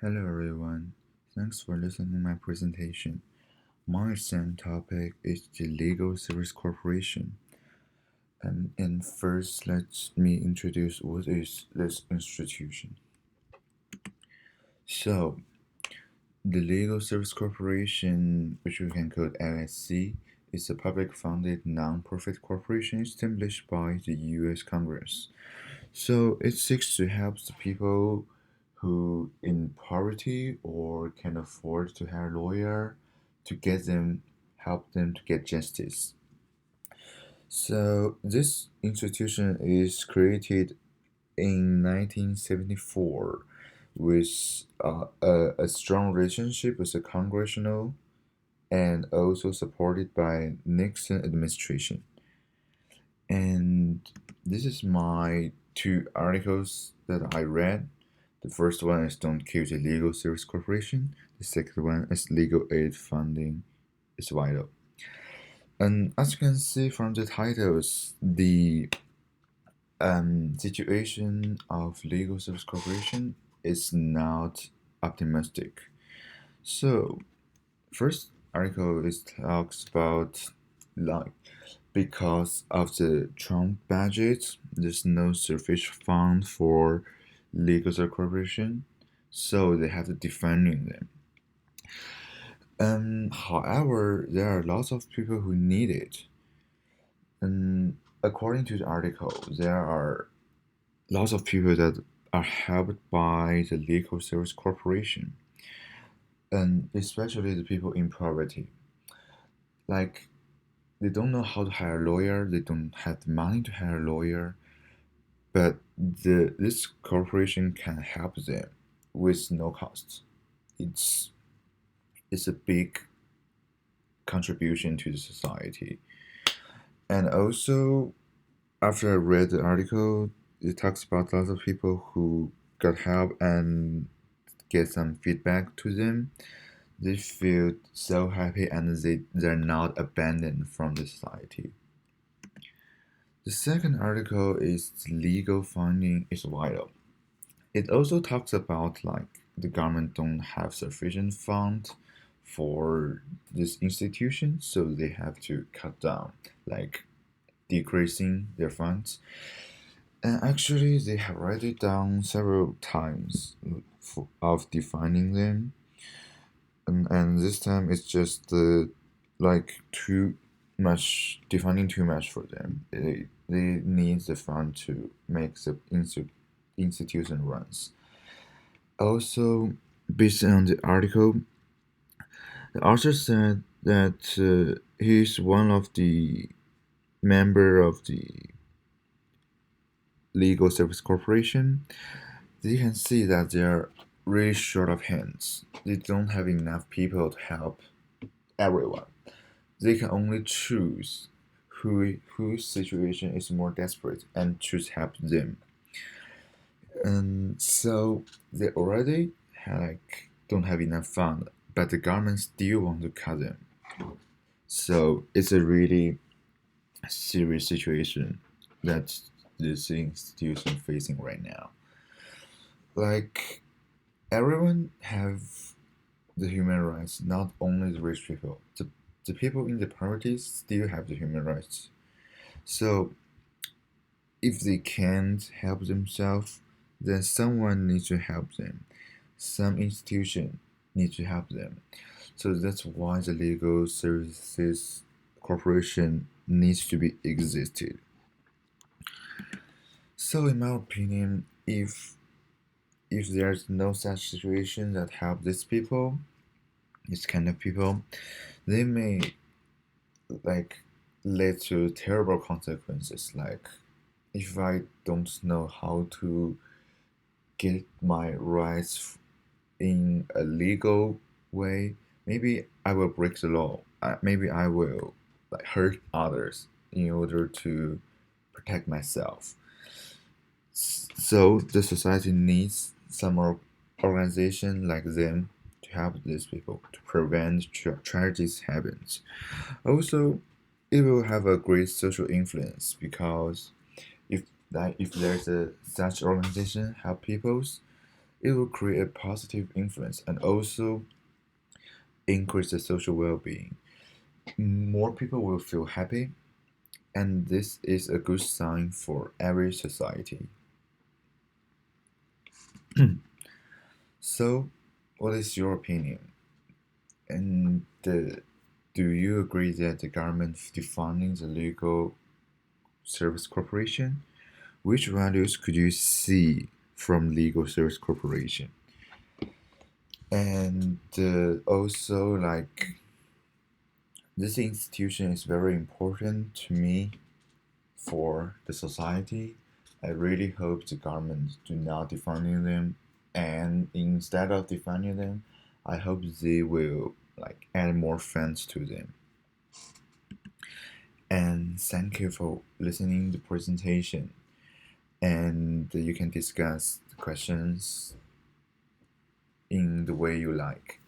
Hello everyone, thanks for listening to my presentation. My recent topic is the Legal Service Corporation. And first, let me introduce what is this institution. So, the Legal Service Corporation, which we can call LSC, is a public funded non-profit corporation established by the US Congress. So it seeks to help the people who in poverty or can afford to hire a lawyer to get them help them to get justice. So this institution is created in 1974 with a strong relationship with the congressional and also supported by Nixon administration. And this is my two articles that I read. The first one is Don't Kill the Legal Service Corporation. The second one is Legal Aid Funding is Vital. And as you can see from the titles, the situation of Legal Service Corporation is not optimistic. So, first article is talks about like because of the Trump budget, there's no sufficient fund for legal corporation, so they have to defending them. However, there are lots of people who need it. And according to the article, there are lots of people that are helped by the legal service corporation, and especially the people in poverty. Like they don't know how to hire a lawyer, they don't have the money to hire a lawyer, but this corporation can help them with no cost. It's it's a big contribution to the society. And also, after I read the article, it talks about lots of people who got help and get some feedback to them. They feel so happy and they're not abandoned from the society. The second article is legal funding is vital. It also talks about like the government don't have sufficient fund for this institution, so they have to cut down, like decreasing their funds. And actually, they have already done several times of defining them, and this time it's just like too much defining too much for them. They need the fund to make the institution runs. Also, based on the article, the author said that he's one of the member of the Legal Service Corporation. You can see that they're really short of hands. They don't have enough people to help everyone. They can only choose whose situation is more desperate and choose help them. And so they already don't have enough fund, but the government still want to cut them. So it's a really serious situation that this institution facing right now. Like everyone have the human rights, not only the rich people. The people in the poverty still have the human rights. So if they can't help themselves, then someone needs to help them. Some institution needs to help them. So that's why the legal services corporation needs to be existed. So in my opinion, if there's no such situation that help these people, these kind of people, they may like lead to terrible consequences. Like if I don't know how to get my rights in a legal way, maybe I will break the law. Maybe I will like hurt others in order to protect myself. So the society needs some more organization like them to help these people to prevent tragedies happens. Also, it will have a great social influence because if if there's a such organization help peoples, It will create a positive influence and also increase the social well-being. More people will feel happy, and this is a good sign for every society. So, what is your opinion? And do you agree that the government defining the legal service corporation? Which values could you see from legal service corporation? And also, like, this institution is very important to me for the society. I really hope the government do not defunding them, and instead of defunding them, I hope they will like add more funds to them. And thank you for listening to the presentation. And you can discuss the questions in the way you like.